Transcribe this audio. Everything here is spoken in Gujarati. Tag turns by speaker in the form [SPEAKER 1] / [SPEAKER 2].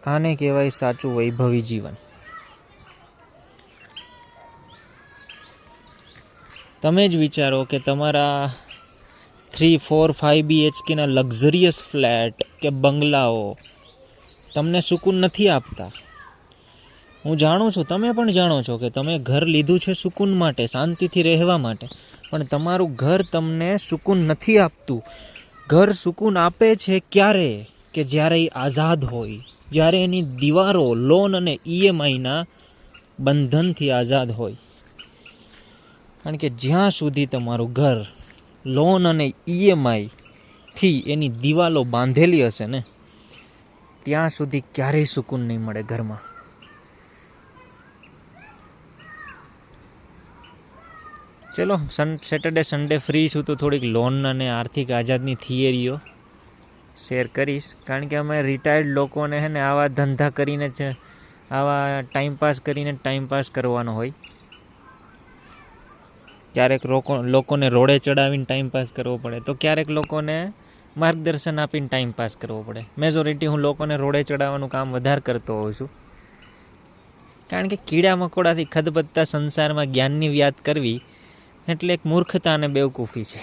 [SPEAKER 1] આને કહેવાય સાચું વૈભવી જીવન. તમે જ વિચારો કે તમારા 3, 4, 5 BHK ના લક્ઝરિયસ ફ્લેટ કે બંગલાઓ તમને સુકૂન નથી આપતા. હું જાણું છું, તમે પણ જાણો છો કે તમે ઘર લીધું છે સુકૂન માટે, શાંતિથી રહેવા માટે, પણ તમારું ઘર તમને સુકૂન નથી આપતું. ઘર સુકૂન આપે છે ક્યારે? કે જ્યારે એ આઝાદ હોય, જ્યારે એની દીવારો લોન અને EMIના બંધનથી આઝાદ હોય. કારણ કે જ્યાં સુધી તમારું ઘર લોન અને EMIથી એની દિવાલો બાંધેલી હશે ને, ત્યાં સુધી ક્યારેય સુકૂન નહીં મળે ઘરમાં. ચલો, સેટરડે સન્ડે ફ્રી છું તો થોડીક લોન અને આર્થિક આઝાદની થિયરીઓ શેર કરીશ. કારણ કે અમે રિટાયર્ડ લોકોને છે ને આવા ધંધા કરીને જ, આવા ટાઈમપાસ કરીને ટાઈમપાસ કરવાનો હોય. ક્યારેક લોકોને રોડે ચડાવીને ટાઈમપાસ કરવો પડે, તો ક્યારેક લોકોને માર્ગદર્શન આપીને ટાઈમપાસ કરવો પડે. મેજોરિટી હું લોકોને રોડે ચડાવવાનું કામ વધારે કરતો હોઉં છું. કારણ કે કીડા મકોડાથી ખદબદતા સંસારમાં જ્ઞાનની વાત કરવી એટલે એક મૂર્ખતા અને બેવકૂફી છે.